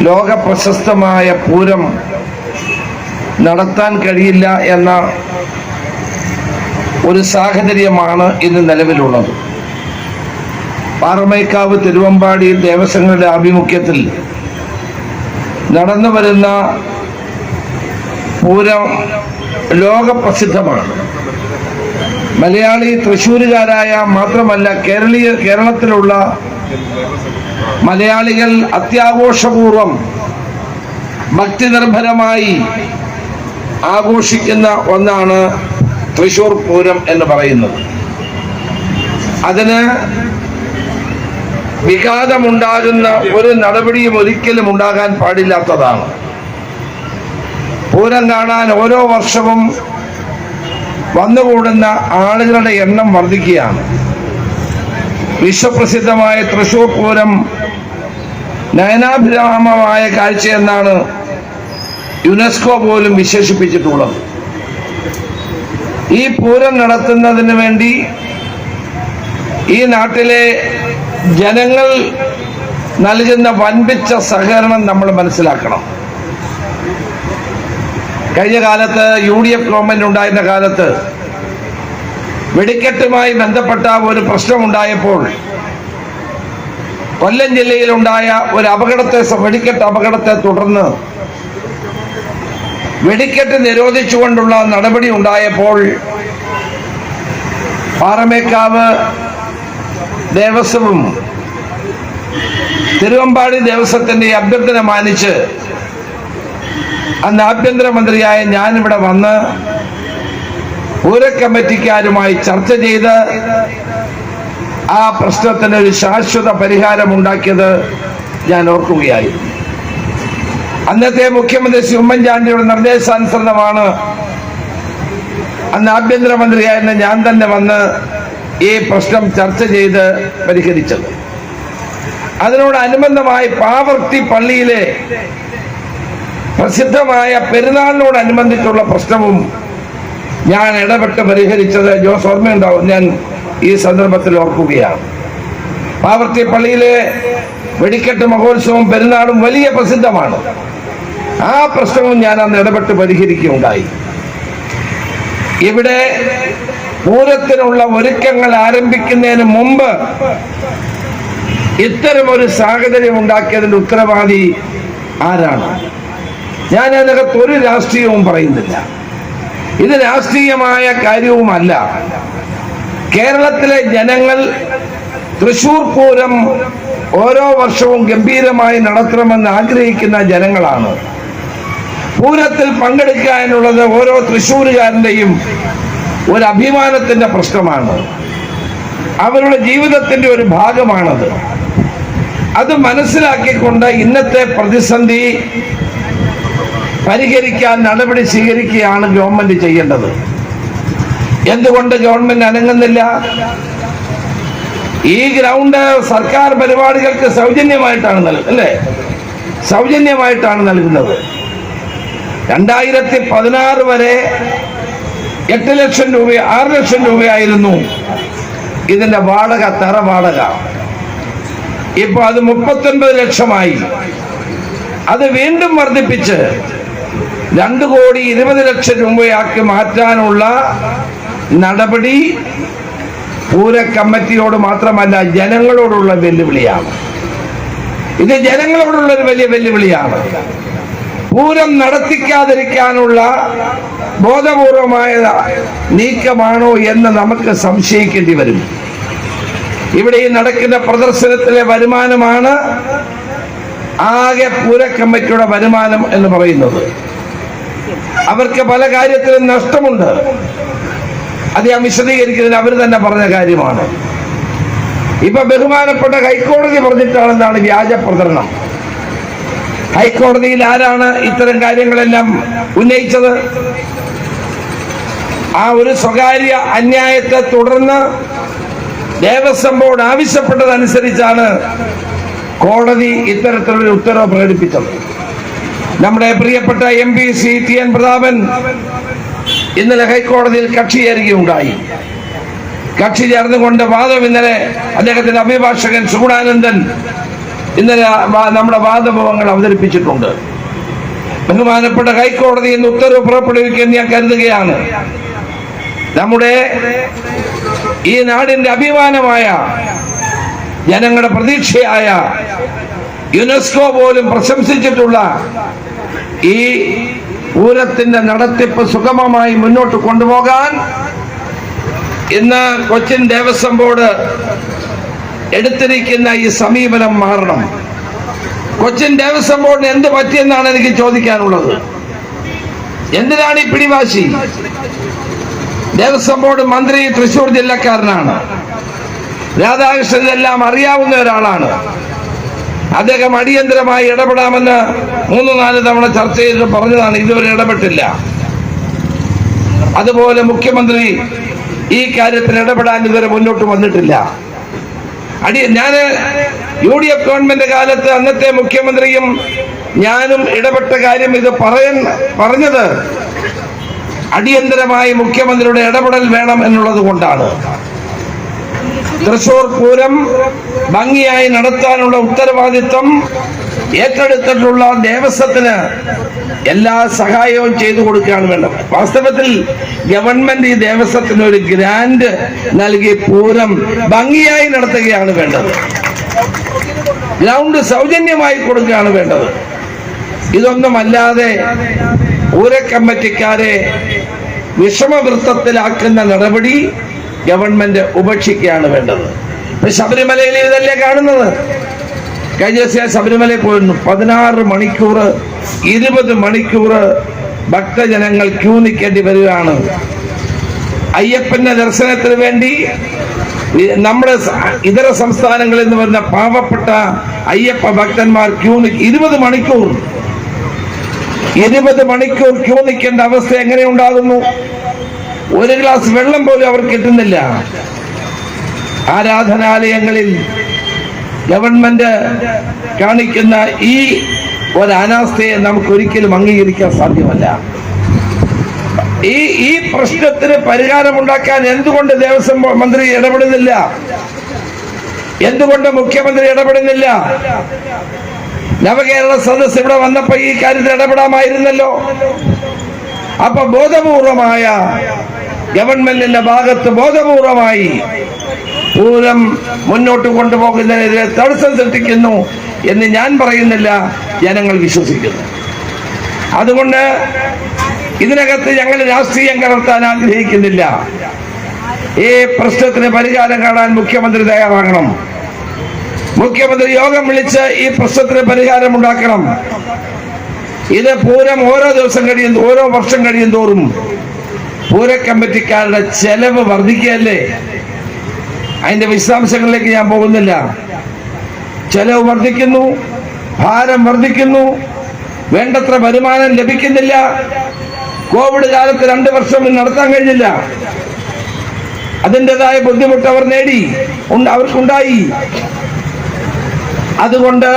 ലോക പ്രശസ്തമായ പൂരം നടത്താൻ കഴിയില്ല എന്ന ഒരു സാഹചര്യമാണ് ഇന്ന് നിലവിലുള്ളത്. പാറമേക്കാവ് തിരുവമ്പാടിയിൽ ദേവസ്വങ്ങളുടെ ആഭിമുഖ്യത്തിൽ നടന്നു വരുന്ന പൂരം ലോകപ്രസിദ്ധമാണ്. മലയാളി തൃശ്ശൂരുകാരായ മാത്രമല്ല കേരളത്തിലുള്ള മലയാളികൾ അത്യാഘോഷപൂർവം ഭക്തിനിർഭരമായി ആഘോഷിക്കുന്ന ഒന്നാണ് തൃശ്ശൂർ പൂരം എന്ന് പറയുന്നത്. അതിന് വിഘാതമുണ്ടാകുന്ന ഒരു നടപടിയും ഒരിക്കലും ഉണ്ടാകാൻ പാടില്ലാത്തതാണ്. പൂരം കാണാൻ ഓരോ വർഷവും വന്നുകൂടുന്ന ആളുകളുടെ എണ്ണം വർദ്ധിക്കുകയാണ്. വിശ്വപ്രസിദ്ധമായ തൃശ്ശൂർ പൂരം നയനാഭിരാമമായ കാഴ്ചയെന്നാണ് യുനെസ്കോ പോലും വിശേഷിപ്പിച്ചിട്ടുള്ളത്. ഈ പൂരം നടത്തുന്നതിന് വേണ്ടി ഈ നാട്ടിലെ ജനങ്ങൾ നൽകുന്ന വൻപിച്ച സഹകരണം നമ്മൾ മനസ്സിലാക്കണം. കഴിഞ്ഞ കാലത്ത് UDF ഗവൺമെന്റ് ഉണ്ടായിരുന്ന കാലത്ത് വെടിക്കെട്ടുമായി ബന്ധപ്പെട്ട ഒരു പ്രശ്നമുണ്ടായപ്പോൾ കൊല്ലം ജില്ലയിലുണ്ടായ ഒരു വെടിക്കെട്ട് അപകടത്തെ തുടർന്ന് വെടിക്കെട്ട് നിരോധിച്ചുകൊണ്ടുള്ള നടപടി ഉണ്ടായപ്പോൾ പാറമേക്കാവ് ദേവസ്വവും തിരുവമ്പാടി ദേവസ്വത്തിന്റെ അഭ്യർത്ഥന മാനിച്ച് അന്ന് ആഭ്യന്തരമന്ത്രിയായ ഞാനിവിടെ വന്ന് പൂര കമ്മിറ്റിക്കാരുമായി ചർച്ച ചെയ്ത് ആ പ്രശ്നത്തിന് ഒരു ശാശ്വത പരിഹാരം ഉണ്ടാക്കിയത് ഞാൻ ഓർക്കുകയായി. അന്നത്തെ മുഖ്യമന്ത്രി ശ്രീ ഉമ്മൻചാണ്ടിയുടെ നിർദ്ദേശാനുസൃതമാണ് അന്ന് ആഭ്യന്തരമന്ത്രിയായിരുന്ന ഞാൻ തന്നെ വന്ന് ഈ പ്രശ്നം ചർച്ച ചെയ്ത് പരിഹരിച്ചത്. അതിനോടനുബന്ധമായി പാവർട്ടി പള്ളിയിലെ പ്രസിദ്ധമായ പെരുന്നാളിനോടനുബന്ധിച്ചുള്ള പ്രശ്നവും ഞാൻ ഇടപെട്ട് പരിഹരിച്ചത് ജോസ് ഓർമ്മയുണ്ടാവും, ഞാൻ ഈ സന്ദർഭത്തിൽ ഓർക്കുകയാണ്. പാവർട്ടി പള്ളിയിലെ വെടിക്കെട്ട് മഹോത്സവവും പെരുന്നാളും വലിയ പ്രസിദ്ധമാണ്. ആ പ്രശ്നവും ഞാൻ അന്ന് ഇടപെട്ട് പരിഹരിക്കുകയുണ്ടായി. ഇവിടെ പൂരത്തിനുള്ള ഒരുക്കങ്ങൾ ആരംഭിക്കുന്നതിന് മുമ്പ് ഇത്തരമൊരു സാഹചര്യം ഉണ്ടാക്കിയതിന്റെ ഉത്തരവാദി ആരാണ്? ഞാൻ അതിനകത്ത് ഒരു രാഷ്ട്രീയവും പറയുന്നില്ല. ഇത് രാഷ്ട്രീയമായ കാര്യവുമല്ല. കേരളത്തിലെ ജനങ്ങൾ തൃശ്ശൂർ പൂരം ഓരോ വർഷവും ഗംഭീരമായി നടത്തണമെന്ന് ആഗ്രഹിക്കുന്ന ജനങ്ങളാണ്. പൂരത്തിൽ പങ്കെടുക്കാനുള്ളത് ഓരോ തൃശ്ശൂരുകാരന്റെയും ഒരു അഭിമാനത്തിന്റെ പ്രശ്നമാണ്. അവരുടെ ജീവിതത്തിന്റെ ഒരു ഭാഗമാണത്. അത് മനസ്സിലാക്കിക്കൊണ്ട് ഇന്നത്തെ പ്രതിസന്ധി പരിഹരിക്കാൻ നടപടി സ്വീകരിക്കുകയാണ് ഗവൺമെന്റ് ചെയ്യേണ്ടത്. എന്തുകൊണ്ട് ഗവൺമെന്റ് അനങ്ങുന്നില്ല? ഈ ഗ്രൗണ്ട് സർക്കാർ പരിപാടികൾക്ക് സൗജന്യമായിട്ടാണ് നൽകുന്നത്. 2016 വരെ 8 ലക്ഷം രൂപ 6 ലക്ഷം രൂപയായിരുന്നു ഇതിന്റെ വാടക, തറ വാടക. ഇപ്പൊ അത് 39 ലക്ഷമായി. അത് വീണ്ടും വർദ്ധിപ്പിച്ച് 2,20,00,000 രൂപയാക്കി മാറ്റാനുള്ള നടപടി പൂര കമ്മിറ്റിയോട് മാത്രമല്ല ജനങ്ങളോടുള്ള വെല്ലുവിളിയാണ്. ഇത് ജനങ്ങളോടുള്ള ഒരു വലിയ വെല്ലുവിളിയാണ്. പൂരം നടത്തിക്കാതിരിക്കാനുള്ള ബോധപൂർവമായ നീക്കമാണോ എന്ന് നമുക്ക് സംശയിക്കേണ്ടി വരും. ഇവിടെ ഈ നടക്കുന്ന പ്രദർശനത്തിലെ വരുമാനമാണ് ആകെ പൂര കമ്മിറ്റിയുടെ വരുമാനം എന്ന് പറയുന്നത്. അവർക്ക് പല കാര്യത്തിലും നഷ്ടമുണ്ട്. അത് ഞാൻ വിശദീകരിക്കുന്നതിന് അവർ തന്നെ പറഞ്ഞ കാര്യമാണ്. ഇപ്പൊ ബഹുമാനപ്പെട്ട ഹൈക്കോടതി പറഞ്ഞിട്ടാണെന്നാണ് വ്യാജ പ്രചരണം. ഹൈക്കോടതിയിൽ ആരാണ് ഇത്തരം കാര്യങ്ങളെല്ലാം ഉന്നയിച്ചത്? ആ ഒരു സ്വകാര്യ അന്യായത്തെ തുടർന്ന് ദേവസ്വം ബോർഡ് ആവശ്യപ്പെട്ടതനുസരിച്ചാണ് കോടതി ഇത്തരത്തിലൊരു ഉത്തരവ് പ്രകടിപ്പിച്ചത്. നമ്മുടെ പ്രിയപ്പെട്ട MP ശ്രീ TN പ്രതാപൻ ഇന്നലെ ഹൈക്കോടതിയിൽ കക്ഷി ചേരുകയുണ്ടായി. കക്ഷി ചേർന്നുകൊണ്ട് വാദം ഇന്നലെ അദ്ദേഹത്തിന്റെ അഭിഭാഷകൻ സുഗുണാനന്ദൻ ഇന്നലെ നമ്മുടെ വാദമുഖങ്ങൾ അവതരിപ്പിച്ചിട്ടുണ്ട്. ബഹുമാനപ്പെട്ട ഹൈക്കോടതി ഇന്ന് ഉത്തരവ് പുറപ്പെടുവിക്കുമെന്ന് ഞാൻ കരുതുകയാണ്. നമ്മുടെ ഈ നാടിന്റെ അഭിമാനമായ, ജനങ്ങളുടെ പ്രതീക്ഷയായ, യുനെസ്കോ പോലും പ്രശംസിച്ചിട്ടുള്ള ഈ പൂരത്തിന്റെ നടത്തിപ്പ് സുഗമമായി മുന്നോട്ട് കൊണ്ടുപോകാൻ ഇന്ന് കൊച്ചിൻ ദേവസ്വം ബോർഡ് എടുത്തിരിക്കുന്ന ഈ സമീപനം മാറണം. കൊച്ചിൻ ദേവസ്വം ബോർഡിന് എന്ത് പറ്റിയെന്നാണ് എനിക്ക് ചോദിക്കാനുള്ളത്. എന്തിനാണ് ഈ പിടിവാശി? ദേവസ്വം ബോർഡ് മന്ത്രി തൃശൂർ ജില്ലക്കാരനാണ്. രാധാകൃഷ്ണൻ എല്ലാം അറിയാവുന്ന ഒരാളാണ്. അദ്ദേഹം അടിയന്തരമായി ഇടപെടാമെന്ന് 3-4 തവണ ചർച്ച ചെയ്ത് പറഞ്ഞതാണ്. ഇതുവരെ ഇടപെട്ടില്ല. അതുപോലെ മുഖ്യമന്ത്രി ഈ കാര്യത്തിൽ ഇടപെടാൻ ഇതുവരെ മുന്നോട്ട് വന്നിട്ടില്ല. ഞാൻ UDF ഗവൺമെന്റ് കാലത്ത് അന്നത്തെ മുഖ്യമന്ത്രിയും ഞാനും ഇടപെട്ട കാര്യം ഇത് പറഞ്ഞത് അടിയന്തരമായി മുഖ്യമന്ത്രിയുടെ ഇടപെടൽ വേണം എന്നുള്ളത് കൊണ്ടാണ്. തൃശൂർ പൂരം ഭംഗിയായി നടത്താനുള്ള ഉത്തരവാദിത്വം ഏറ്റെടുത്തിട്ടുള്ള ദേവസ്വത്തിന് എല്ലാ സഹായവും ചെയ്തു കൊടുക്കുകയാണ് വേണ്ടത്. വാസ്തവത്തിൽ ഗവൺമെന്റ് ഈ ദേവസ്വത്തിന് ഒരു ഗ്രാന്റ് നൽകി പൂരം ഭംഗിയായി നടത്തുകയാണ് വേണ്ടത്. ഗ്രൗണ്ട് സൗജന്യമായി കൊടുക്കുകയാണ് വേണ്ടത്. ഇതൊന്നുമല്ലാതെ പൂര കമ്മിറ്റിക്കാരെ വിഷമവൃത്തത്തിലാക്കുന്ന നടപടി ഗവൺമെന്റ് ഉപേക്ഷിക്കുകയാണ് വേണ്ടത്. ശബരിമലയിൽ ഇതല്ലേ കാണുന്നത്. കഴിഞ്ഞ ദിവസം ശബരിമലയിൽ പോയിരുന്നു. 16 മണിക്കൂർ 20 മണിക്കൂർ ഭക്തജനങ്ങൾ ക്യൂ നിൽക്കേണ്ടി വരികയാണ്. അയ്യപ്പന്റെ ദർശനത്തിന് വേണ്ടി നമ്മുടെ ഇതര സംസ്ഥാനങ്ങളിൽ നിന്ന് വരുന്ന പാവപ്പെട്ട അയ്യപ്പ ഭക്തന്മാർ ക്യൂ 20 മണിക്കൂർ ക്യൂ നിൽക്കേണ്ട അവസ്ഥ എങ്ങനെ ഉണ്ടാകുന്നു? ഒരു ഗ്ലാസ് വെള്ളം പോലും അവർ കിട്ടുന്നില്ല. ആരാധനാലയങ്ങളിൽ ഗവൺമെന്റ് കാണിക്കുന്ന ഈ ഒരു അനാസ്ഥയെ നമുക്ക് ഒരിക്കലും അംഗീകരിക്കാൻ സാധ്യമല്ല. ഈ പ്രശ്നത്തിന് പരിഹാരമുണ്ടാക്കാൻ എന്തുകൊണ്ട് ദേവസ്വം മന്ത്രി ഇടപെടുന്നില്ല? എന്തുകൊണ്ട് മുഖ്യമന്ത്രി ഇടപെടുന്നില്ല? നവകേരള സദസ് ഇവിടെ വന്നപ്പോ ഈ കാര്യത്തിൽ ഇടപെടാമായിരുന്നല്ലോ. അപ്പൊ ബോധപൂർവമായ ഗവൺമെന്റിന്റെ ഭാഗത്ത് ബോധപൂർവമായി പൂരം മുന്നോട്ട് കൊണ്ടുപോകുന്നതിനെതിരെ തടസ്സം സൃഷ്ടിക്കുന്നു എന്ന് ഞാൻ പറയുന്നില്ല, ജനങ്ങൾ വിശ്വസിക്കുന്നു. അതുകൊണ്ട് ഇതിനകത്ത് ഞങ്ങൾ രാഷ്ട്രീയം കലർത്താൻ ആഗ്രഹിക്കുന്നില്ല. ഈ പ്രശ്നത്തിന് പരിഹാരം കാണാൻ മുഖ്യമന്ത്രി തയ്യാറാകണം. മുഖ്യമന്ത്രി യോഗം വിളിച്ച് ഈ പ്രശ്നത്തിന് പരിഹാരം ഉണ്ടാക്കണം. ഇത് പൂരം ഓരോ ദിവസം ഓരോ വർഷം കഴിയും തോറും പൂര കമ്മിറ്റിക്കാരുടെ ചെലവ് വർദ്ധിക്കുകയല്ലേ. അതിന്റെ വിശദാംശങ്ങളിലേക്ക് ഞാൻ പോകുന്നില്ല. ചെലവ് വർദ്ധിക്കുന്നു, ഭാരം വർദ്ധിക്കുന്നു, വേണ്ടത്ര വരുമാനം ലഭിക്കുന്നില്ല. കോവിഡ് കാലത്ത് 2 വർഷം നടത്താൻ കഴിഞ്ഞില്ല. അതിൻ്റെതായ ബുദ്ധിമുട്ട് അവർ അവർക്കുണ്ടായി. അതുകൊണ്ട്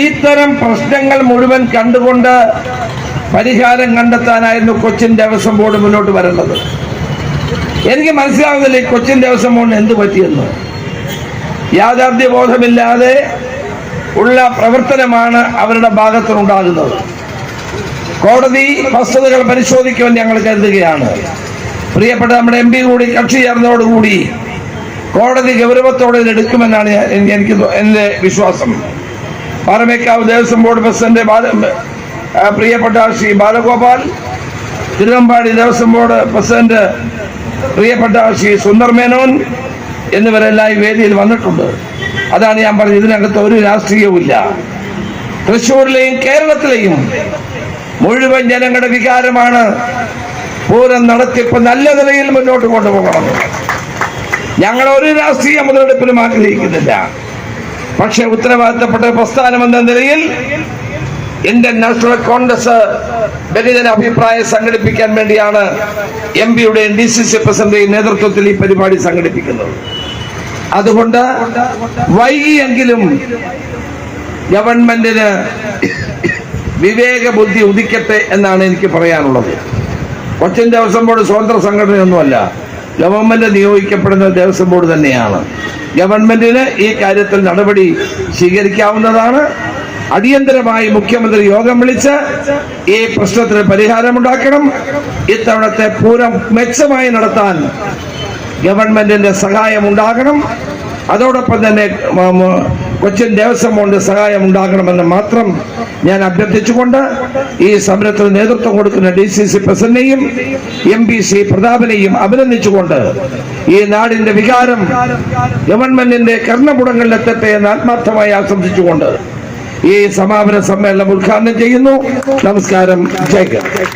ഇത്തരം പ്രശ്നങ്ങൾ മുഴുവൻ കണ്ടുകൊണ്ട് പരിഹാരം കണ്ടെത്താനായിരുന്നു കൊച്ചിൻ ദേവസ്വം ബോർഡ് മുന്നോട്ട് വരേണ്ടത്. എനിക്ക് മനസ്സിലാവുന്നില്ല ഈ കൊച്ചിൻ ദേവസ്വം ബോർഡിന് എന്ത് പറ്റിയെന്ന്. യാഥാർത്ഥ്യ ബോധമില്ലാതെ ഉള്ള പ്രവർത്തനമാണ് അവരുടെ ഭാഗത്തുനിന്നുണ്ടാകുന്നത്. കോടതി വസ്തുതകൾ പരിശോധിക്കുമെന്ന് ഞങ്ങൾ കരുതുകയാണ്. പ്രിയപ്പെട്ട നമ്മുടെ MP കൂടി കക്ഷി ചേർന്നതോടുകൂടി കോടതി ഗൗരവത്തോടെ ഇതെടുക്കുമെന്നാണ് എന്റെ വിശ്വാസം. പാറമേക്കാവ് ദേവസ്വം ബോർഡ് പ്രസിഡന്റ് പ്രിയപ്പെട്ട ശ്രീ ബാലഗോപാൽ, തിരുവമ്പാടി ദേവസ്വം ബോർഡ് പ്രസിഡന്റ് പ്രിയപ്പെട്ട ശ്രീ സുന്ദർ മേനോൻ എന്നിവരെല്ലാം ഈ വേദിയിൽ വന്നിട്ടുണ്ട്. അതാണ് ഞാൻ പറഞ്ഞത്, ഇതിനകത്ത് ഒരു രാഷ്ട്രീയവുമില്ല. തൃശ്ശൂരിലെയും കേരളത്തിലെയും മുഴുവൻ ജനങ്ങളുടെ വികാരമാണ് പൂരം നടത്തിപ്പ് നല്ല നിലയിൽ മുന്നോട്ട് കൊണ്ടുപോകണം. ഞങ്ങൾ ഒരു രാഷ്ട്രീയ മുതലെടുപ്പിനും ആഗ്രഹിക്കുന്നില്ല. പക്ഷെ ഉത്തരവാദിത്തപ്പെട്ട പ്രസ്ഥാനം എന്ന നിലയിൽ ഇന്ത്യൻ നാഷണൽ കോൺഗ്രസ് ബഹുജന അഭിപ്രായം സംഘടിപ്പിക്കാൻ വേണ്ടിയാണ് MP-യുടെയും DCC പ്രസിഡന്റിന്റെയും നേതൃത്വത്തിൽ ഈ പരിപാടി സംഘടിപ്പിക്കുന്നത്. അതുകൊണ്ട് വൈകിയെങ്കിലും ഗവൺമെന്റിന് വിവേക ബുദ്ധി ഉദിക്കട്ടെ എന്നാണ് എനിക്ക് പറയാനുള്ളത്. കൊച്ചിൻ ദേവസ്വം ബോർഡ് സ്വതന്ത്ര സംഘടനയൊന്നുമല്ല, ഗവൺമെന്റ് നിയോഗിക്കപ്പെടുന്ന ദേവസ്വം ബോർഡ് തന്നെയാണ്. ഗവൺമെന്റിന് ഈ കാര്യത്തിൽ നടപടി സ്വീകരിക്കാവുന്നതാണ്. അടിയന്തരമായി മുഖ്യമന്ത്രി യോഗം വിളിച്ച് ഈ പ്രശ്നത്തിന് പരിഹാരമുണ്ടാക്കണം. ഇത്തവണത്തെ പൂരം മെച്ചമായി നടത്താൻ ഗവൺമെന്റിന്റെ സഹായം ഉണ്ടാകണം. അതോടൊപ്പം തന്നെ കൊച്ചിൻ ദേവസ്വം ബോർഡിന്റെ സഹായം ഉണ്ടാകണമെന്ന് മാത്രം ഞാൻ അഭ്യർത്ഥിച്ചുകൊണ്ട് ഈ സമരത്തിന് നേതൃത്വം കൊടുക്കുന്ന DCC പ്രസിഡന്റിനെയും MPC പ്രതാപനെയും അഭിനന്ദിച്ചുകൊണ്ട് ഈ നാടിന്റെ വികാരം ഗവൺമെന്റിന്റെ കർണപുടങ്ങളിലെത്തട്ടെ എന്ന് ആത്മാർത്ഥമായി ആശംസിച്ചുകൊണ്ട് ഈ സമാപന സമ്മേളനം ഉദ്ഘാടനം ചെയ്യുന്നു. നമസ്കാരം. ജയ് ഹിന്ദ്.